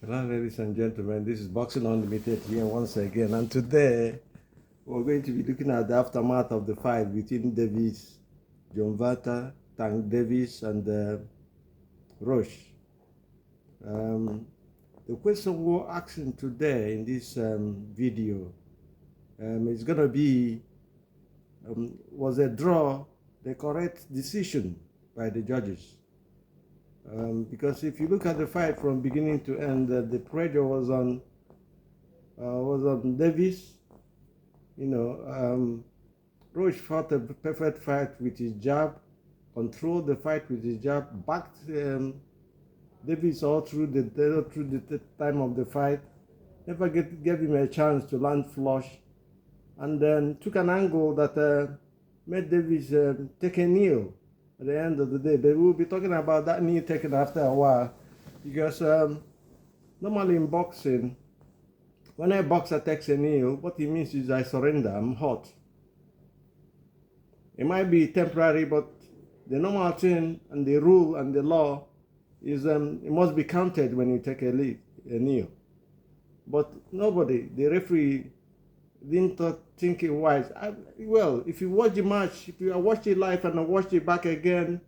Hello, ladies and gentlemen. This is Boxing Unlimited here once again, and today we're going to be looking at the aftermath of the fight between Davis, John Vata, Tank Davis, and Roach. The question we're asking today in this video is going to be, was a draw the correct decision by the judges? Because if you look at the fight from beginning to end, the pressure was on Davis. Roach fought a perfect fight with his jab, controlled the fight with his jab, backed Davis all through the time of the fight, never gave him a chance to land flush, and then took an angle that made Davis take a kneel at the end of the day. But we'll be talking about that knee taken after a while, because normally in boxing, when a boxer takes a kneel, what he means is, I surrender, I'm hot. It might be temporary, but the normal thing and the rule and the law is it must be counted when you take a kneel. But nobody, the referee, didn't think it wise. Well, if you watch the match, if you watch it live and I watched it back again,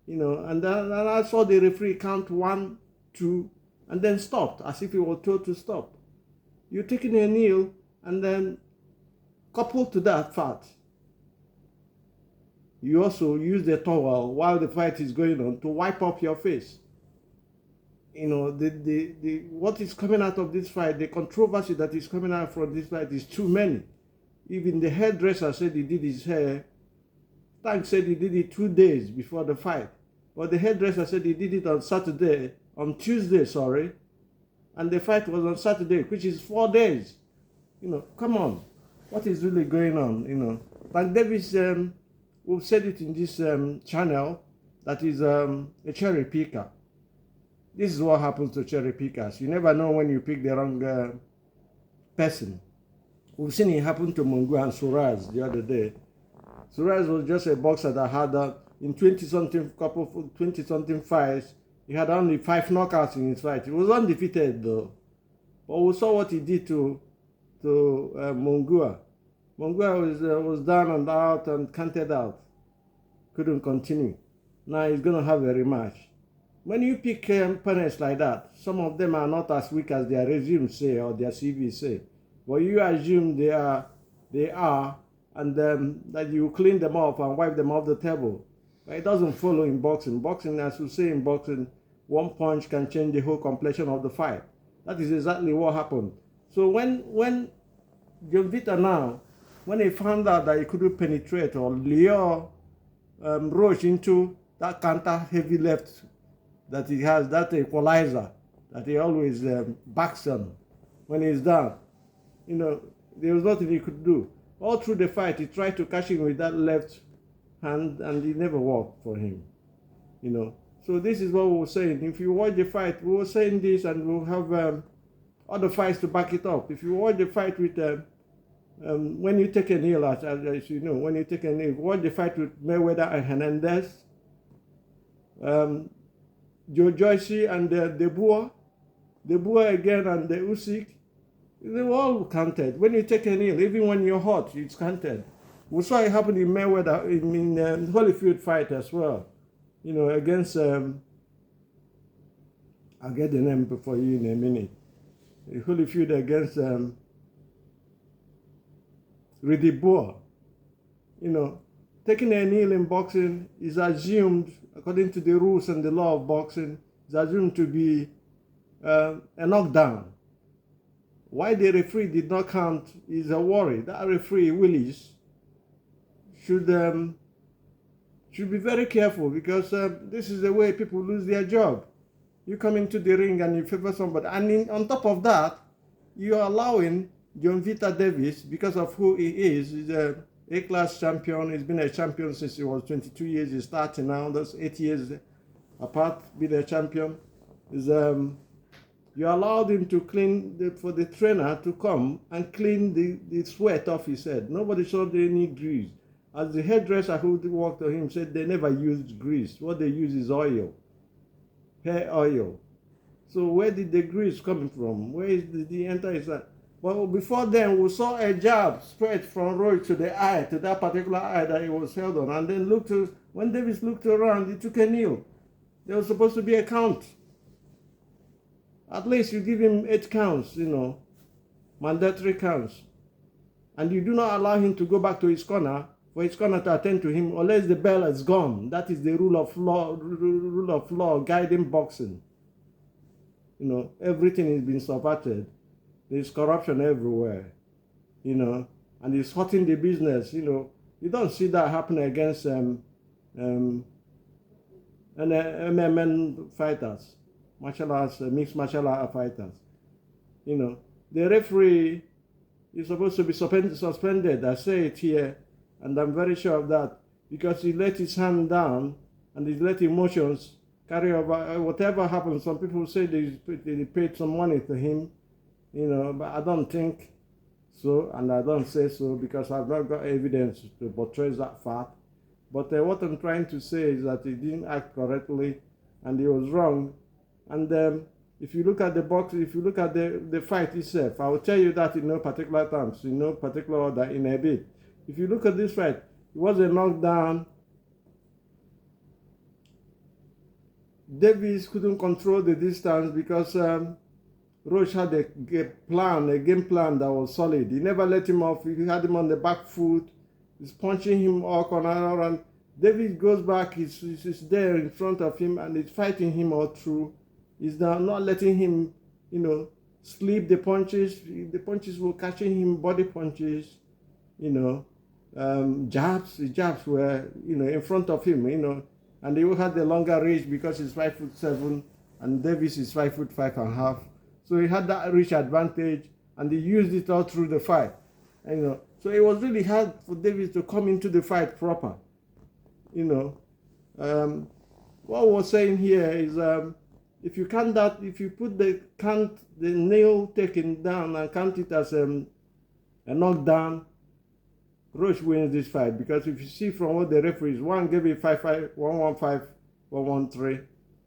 and then I saw the referee count 1, 2, and then stopped, as if he was told to stop. You're taking a kneel, and then coupled to that fact, you also use the towel while the fight is going on to wipe up your face. What is coming out of this fight, the controversy that is coming out from this fight is too many. Even the hairdresser said he did his hair. Tank said he did it 2 days before the fight. But the hairdresser said he did it on Tuesday, and the fight was on Saturday, which is 4 days. Come on. What is really going on, Tank Davis, we've said it in this channel, that is a cherry picker. This is what happens to cherry pickers. You never know when you pick the wrong person. We've seen it happen to Mungu and Suraz the other day. Suraz was just a boxer that had in 20-something fights, he had only 5 knockouts in his fight. He was undefeated though. But we saw what he did to Mungua. Mungua was down and out and counted out. Couldn't continue. Now he's going to have a rematch. When you pick opponents like that, some of them are not as weak as their resume say or their CV say. But you assume they are, and that you clean them up and wipe them off the table. But it doesn't follow in boxing. Boxing, as we say in boxing, one punch can change the whole complexion of the fight. That is exactly what happened. So when John Vita now, when he found out that he couldn't penetrate or lure Roach into that counter heavy left that he has, that equalizer that he always backs on when he's down, there was nothing he could do. All through the fight, he tried to catch him with that left hand, and it never worked for him. So this is what we were saying. If you watch the fight, we were saying this, and we'll have other fights to back it up. If you watch the fight with when you take a kneel, as you know, when you take a kneel, watch the fight with Mayweather and Hernandez, Joe Joyce and De Boer again, and the Usyk, they were all counted. When you take a kneel, even when you're hot, it's counted. We saw it happen in Mayweather, in Holyfield fight as well. Against, I'll get the name for you in a minute. Holyfield against Rudy Boer. Taking a kneel in boxing is assumed, according to the rules and the law of boxing, is assumed to be a knockdown. Why the referee did not count is a worry. That referee, Willis, should be very careful, because this is the way people lose their job. You come into the ring and you favor somebody, and on top of that, you're allowing John Vita Davis, because of who he is. He's a A-class champion. He's been a champion since he was 22 years. He's starting now. That's 8 years apart, being a champion. You allowed him to clean, for the trainer to come and clean the sweat off his head. Nobody showed any grease. As the hairdresser who worked on him said, they never used grease. What they use is oil, hair oil. So where did the grease coming from? Where is the enter his eye? Well, before then, we saw a jab spread from Roach to the eye, to that particular eye that he was held on. And then when Davis looked around, he took a kneel. There was supposed to be a count. At least you give him 8 counts, mandatory counts. And you do not allow him to go back to his corner for his corner to attend to him unless the bell is gone. That is the rule of law guiding boxing. Everything is being subverted. There's corruption everywhere, and it's hurting the business. You don't see that happen against MMA fighters, martial arts, mixed martial art fighters. The referee is supposed to be suspended. I say it here, and I'm very sure of that, because he let his hand down and he let emotions carry over. Whatever happens, some people say they paid some money to him. But I don't think so, and I don't say so because I've not got evidence to portray that fact. But what I'm trying to say is that he didn't act correctly, and he was wrong. And if you look at the box, if you look at the fight itself, I will tell you that in no particular terms, in no particular order, in a bit. If you look at this fight, it was a knockdown. Davis couldn't control the distance because Roach had a game plan that was solid. He never let him off. He had him on the back foot. He's punching him all corner, and Davis goes back. He's there in front of him, and he's fighting him all through. He's not letting him, sleep the punches. The punches were catching him, body punches, jabs. The jabs were, in front of him, and he had the longer reach because he's 5'7", and Davis is 5'5.5". So he had that reach advantage, and he used it all through the fight. So it was really hard for Davis to come into the fight proper. What we're saying here is, if you put the nail taken down and count it as a knockdown, Roach wins this fight, because if you see from what the referees, one gave it 5-5, 1-1-5, 1-1-3,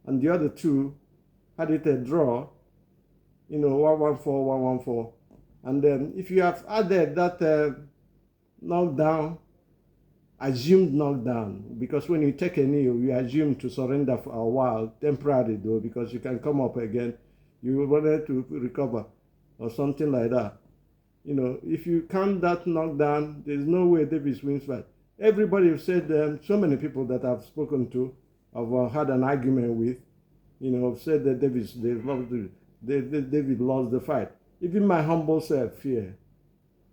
and the other two had it a draw. 1-1-4, 1-1-4. And then if you have added that knockdown, assumed knockdown, because when you take a knee, you assume to surrender for a while, temporarily though, because you can come up again, you wanted to recover or something like that. If you count that knockdown, there's no way Davis wins fight. Everybody have said, so many people that I've spoken to, I've had an argument with, have said that David lost the fight. Even my humble self here,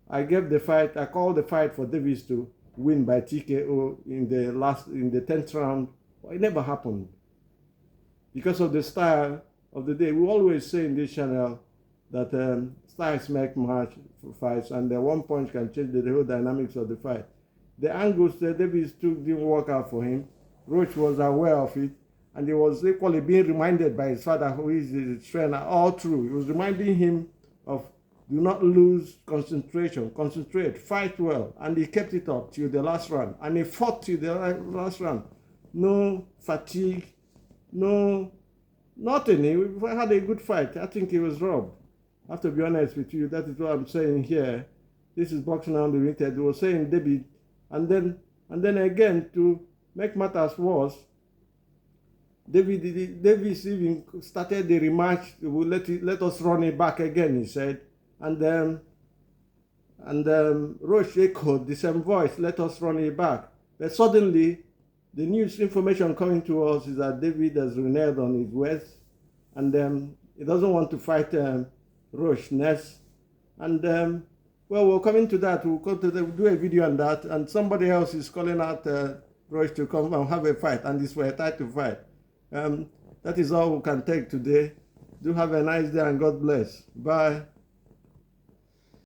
I called the fight for Davis to win by TKO in the 10th round. Well, it never happened because of the style of the day. We always say in this channel that styles make match fights, and one punch can change the whole dynamics of the fight. The angles that Davis took didn't work out for him. Roach was aware of it, and he was equally being reminded by his father, who is his trainer, all through. He was reminding him of, do not lose concentration, concentrate, fight well. And he kept it up till the last round. And he fought till the last round. No fatigue, no nothing. He had a good fight. I think he was robbed. I have to be honest with you. That is what I'm saying here. This is Boxing Unlimited. He was saying David. And then again, to make matters worse, Davis even started the rematch. Let us run it back again, he said. And Roach echoed the same voice, let us run it back. But suddenly, the news information coming to us is that David has reneged on his words, and he doesn't want to fight Roach next. And we're coming to that. We'll do a video on that, and somebody else is calling out Roach to come and have a fight, and this was a title fight. That is all we can take today. Do have a nice day, and God bless. Bye.